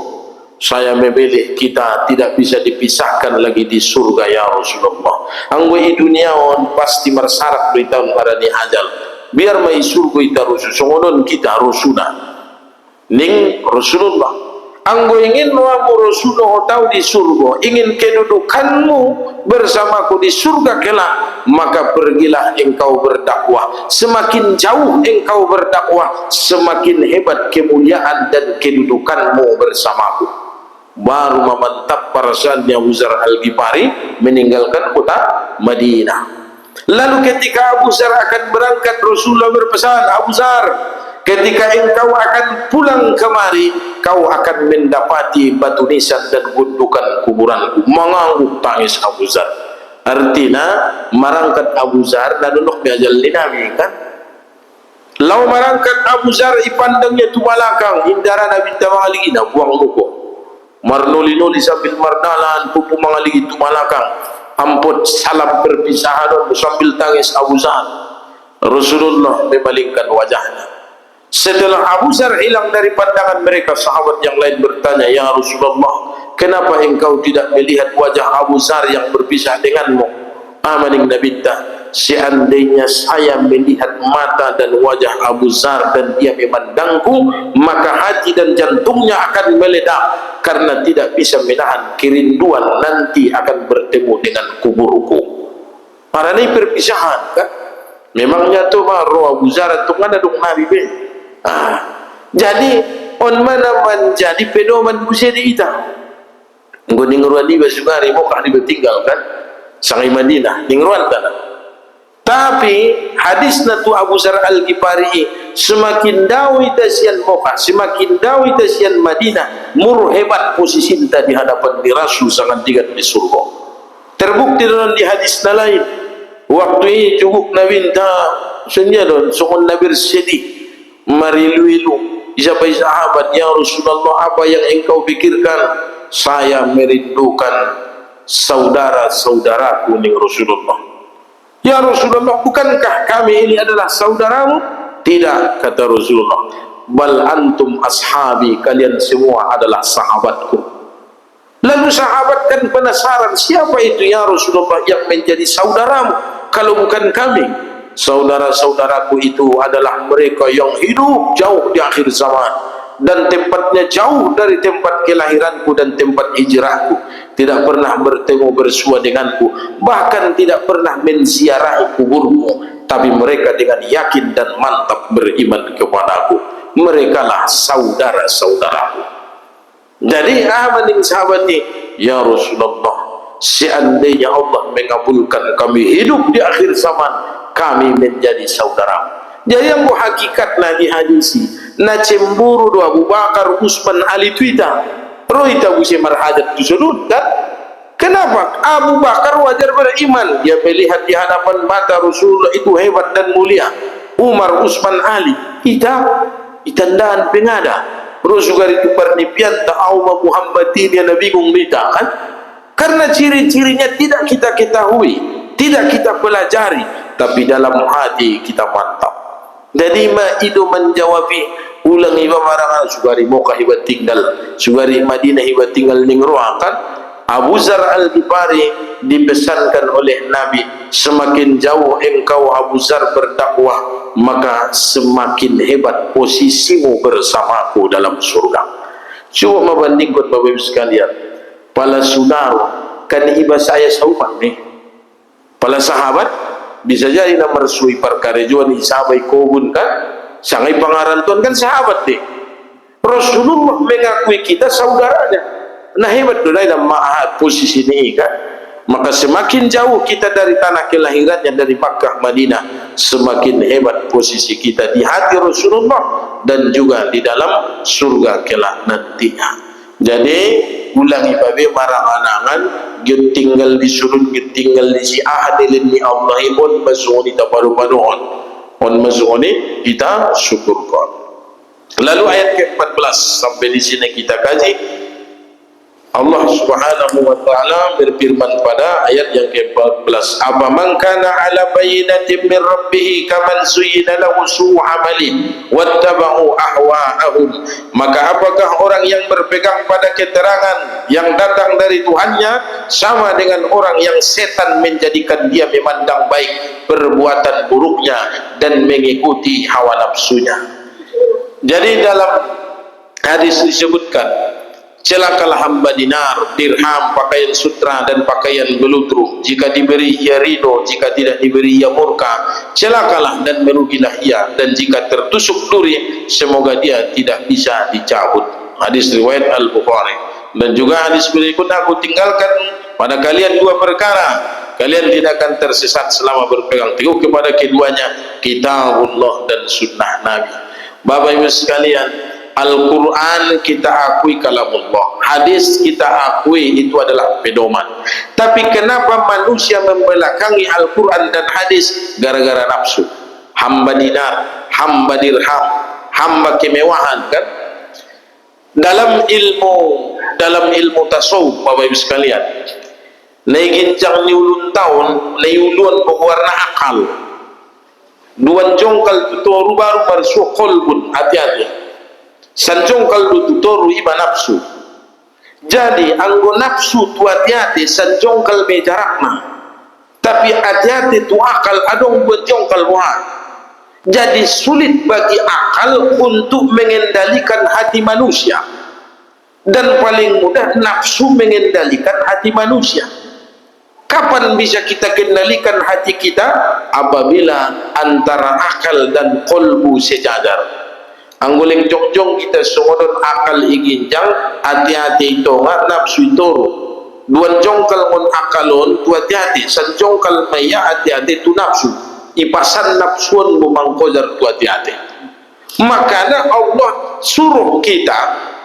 Saya memilih kita tidak bisa dipisahkan lagi di surga ya Rasulullah. Anggo di dunia pasti mersarak di tahun marani ajal. Biar mai surga kita Rasul, songonon kita Rasulullah. Ning Rasulullah anggo ingin nuamu Rasulullah tahu di surga, ingin kedudukanmu bersamaku di surga kelak, maka pergilah engkau berdakwah. Semakin jauh engkau berdakwah, semakin hebat kemuliaan dan kedudukanmu bersamaku. Baru memantap perasaannya Abu Zar Al-Ghifari meninggalkan kota Madinah. Lalu ketika Abu Zar akan berangkat, Rasulullah berpesan, Abu Zar, ketika engkau akan pulang kemari, kau akan mendapati batu nisan dan gundukan kuburanku. Mengangguk tangis Abu Zar. Artinya marangkat Abu Zar dan untuk biajal Nabi kan. Lau marangkat Abu Zar ipandangnya tu malakang hindara Nabi tamaligi na buang muko. Marnuli-nuli sambil mardalan pupu mangaligi tu malakang. Ampun salam perpisahan sambil tangis Abu Zar. Rasulullah memalingkan wajahnya. Setelah Abu Zar hilang dari pandangan mereka, sahabat yang lain bertanya, ya Rasulullah, kenapa engkau tidak melihat wajah Abu Zar yang berpisah denganmu? Amaning Nabi, seandainya saya melihat mata dan wajah Abu Zar dan dia memandangku, maka hati dan jantungnya akan meledak karena tidak bisa menahan kerinduan nanti akan bertemu dengan kuburku. Para ini perpisahan kan? Memangnya tu roh Abu Zar tu mana duk Nabi be? Jadi on mana menjadi pedoman busedi ita. Nggo ningruan di basugari mo kah ditinggalkan sangai Madinah ningruan tanah. Tapi hadis natu Abu Zar Al-Ghifari semakin dawi tasian Mokkah, semakin dawi tasian Madinah, mur hebat posisi kita di hadapan di Rasul sangat digat di surga. Terbukti dalam di hadis lain. Waktu ini cukup Nabi ta senjadon sokon Nabi sedih. Marilu-ilu siapa sahabat, ya Rasulullah, apa yang engkau pikirkan? Saya merindukan saudara-saudaraku ning Rasulullah. Ya Rasulullah, bukankah kami ini adalah saudaramu? Tidak, kata Rasulullah. Bal antum ashabi, kalian semua adalah sahabatku. Lalu sahabat kan penasaran, siapa itu ya Rasulullah yang menjadi saudaramu kalau bukan kami? Saudara-saudaraku itu adalah mereka yang hidup jauh di akhir zaman dan tempatnya jauh dari tempat kelahiranku dan tempat hijrahku, tidak pernah bertemu bersua denganku, bahkan tidak pernah menziarahi kuburku, tapi mereka dengan yakin dan mantap beriman kepadaku. Mereka lah saudara-saudaraku. Jadi amaning sahabat ini, ya Rasulullah, seandainya Allah mengabulkan kami hidup di akhir zaman, kami menjadi saudara. Jadi yang hakikatlah di hadisi na cemburu do Abu Bakar, Utsman, Ali Twitter roita busi marhajat tusulun kan? Kenapa? Abu Bakar wajar beriman, dia melihat di hadapan mata Rasulullah itu hebat dan mulia. Umar, Utsman, Ali itandaan pengada Rasulullah itu pernipian ta'awma Muhammadin ya Nabi gumbita kan? Karena ciri-cirinya tidak kita ketahui, tidak kita pelajari, tapi dalam hati kita mantap. Jadi itu menjawabi ulang iba marangan sugari Mokkah iba tinggal, sugari Madinah iba tinggal ning ruang kan. Abu Zar Al-Ghifari dipesankan oleh Nabi, semakin jauh engkau Abu Zar berdakwah, maka semakin hebat posisimu bersamaku dalam surga. Coba membandingkan Bapak Ibu sekalian, para saudara kan iba saya saumat nih, para sahabat bisa jadi nama resui perkarejuan isabai kobun kan, sangai pangarantuan kan sahabat deh. Rasulullah mengakui kita saudaranya, Nah hebat tu dalam posisi ini kan. Maka semakin jauh kita dari tanah kelahirannya, dari Makkah Madinah, semakin hebat posisi kita di hati Rasulullah dan juga di dalam surga kelak nantinya. Jadi ulangi babe marang anangan git tinggal di surun, git tinggal di si ahadilin ni Allah ibn masuni tabaru-baruan on masuni kita syukurkan. Lalu ayat ke-14 sampai di sini kita kaji. Allah Subhanahu wa taala berfirman pada ayat yang ke-14, "Afaman kana 'ala bayyinatin min rabbih kaman zuyyina lahu su'u 'amalihi wattaba'u ahwa'ahum." Maka apakah orang yang berpegang pada keterangan yang datang dari Tuhannya sama dengan orang yang setan menjadikan dia memandang baik perbuatan buruknya dan mengikuti hawa nafsunya. Jadi dalam hadis disebutkan, celakalah hamba dinar, dirham, pakaian sutra dan pakaian gelutru. Jika diberi ia ridho, jika tidak diberi ia murka. Celakalah dan merugilah ia. Dan jika tertusuk duri, semoga dia tidak bisa dicabut. Hadis riwayat Al-Bukhari. Dan juga hadis berikut, aku tinggalkan pada kalian dua perkara, kalian tidak akan tersesat selama berpegang teguh kepada keduanya, kitabullah dan sunnah Nabi. Bapak Ibu sekalian, Al-Quran kita akui kalamullah, hadis kita akui itu adalah pedoman. Tapi kenapa manusia membelakangi Al-Quran dan hadis? Gara-gara nafsu. Hamba dinar, hamba dirham, hamba kemewahan kan? Dalam ilmu tasawuf Bapak Ibu sekalian, naiginjang ni ulun tahun, naiuluan berwarna akal. Duan jongkal tutoru baru bersukol pun hati-hati. Sanjongkal tutoru iba nafsu. Jadi anggo nafsu tu hati-hati, sanjongkal bejarakna. Tapi hati-hati tu akal adong buat jongkal buat. Jadi sulit bagi akal untuk mengendalikan hati manusia. Dan paling mudah nafsu mengendalikan hati manusia. Kapan bisa kita kendalikan hati kita? Apabila antara akal dan kolbu sejajar. Anggoleng jongjong kita sumodon akal iginjang, hati-hati itu nggak nafsu itu. Duan jongkal mon akalon tu hati-hati, san jongkal maya hati-hati tu nafsu. Ipasan nafsuan memangkojar tu hati-hati. Makanya Allah suruh kita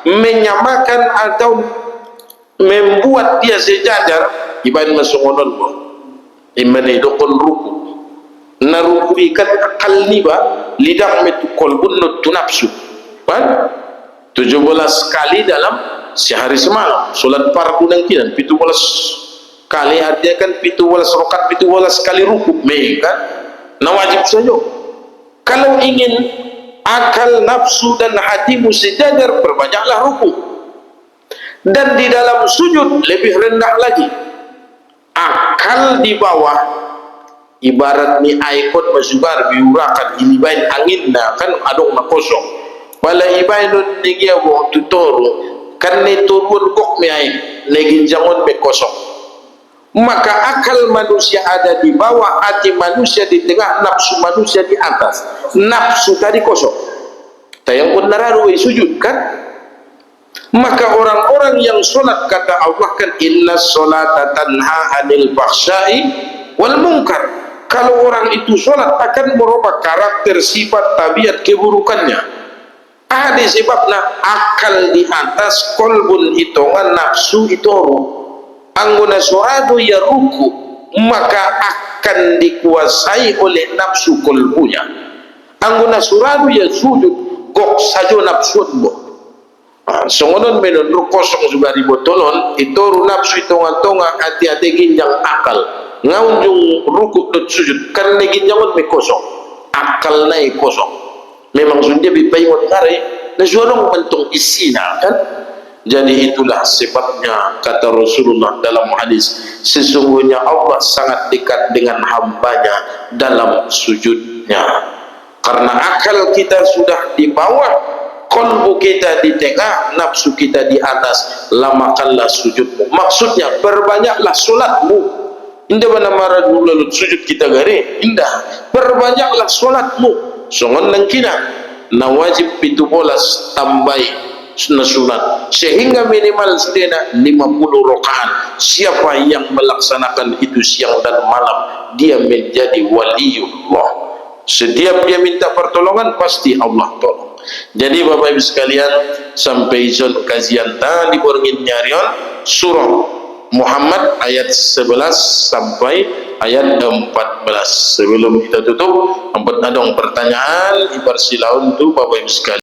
menyamakan atau membuat dia sejajar. Ibarat masumodon mo, imani dokon ruku. Naruku ikan akal niba lidah metu kolbun tu nafsu kan 17 kali dalam sehari semalam solat fardu nang kinan 17 kali artinya kan 17 rakaat 17 kali ruku kan nah wajib saja. Kalau ingin akal nafsu dan hatimu sejajar, perbanyaklah ruku, dan di dalam sujud lebih rendah lagi. Akal di bawah ibarat ni aikon masubar biurakan ilibain angin na kan adong na kosong wala ibain nun nigia wo tutoro kan ni turun kok mi ay neginjangon me kosong. Maka akal manusia ada di bawah, hati manusia di tengah, nafsu manusia di atas. Nafsu tadi kosong, tayang pun nararuai sujud kan. Maka orang-orang yang solat, kata Allah kan, inna sholata tanha anil fahsyai wal munkar. Kalau orang itu sholat akan merubah karakter, sifat, tabiat keburukannya. Ada sebabnya akal di atas, kolbun hitungan, nafsu itu. Angguna suradu ya ruku, maka akan dikuasai oleh nafsu kolbunya. Angguna suradu ya sujud, gok saja nafsu. Songonon menon kosong juga ribotolon, itu nafsu hitungan-tungan, hati-hati ginjang akal. Ngaunjung rukuk dan sujud kan lagi jangan me kosong, akal naik kosong. Memang sudah bipaingot kare na suarong mentung isina kan. Jadi itulah sebabnya kata Rasulullah dalam hadis, sesungguhnya Allah sangat dekat dengan hambanya dalam sujudnya. Karena akal kita sudah di bawah, kolbu kita di tengah, nafsu kita di atas, lamakanlah sujudmu. Maksudnya perbanyaklah solatmu. Indah mana marah lalu sujud kita gare, indah perbanyaklah solatmu. Songon nang kina na wajib 17 tambai sunat, sehingga minimal setidaknya 50 rakaat. Siapa yang melaksanakan itu siang dan malam, dia menjadi waliullah. Setiap dia minta pertolongan, pasti Allah tolong. Jadi Bapak Ibu sekalian, sampai izin kajian tadi borngin nyarion surah Muhammad ayat 11 sampai ayat 14. Sebelum kita tutup, ada pertanyaan ibar silaun tu Bapak Ibu sekalian.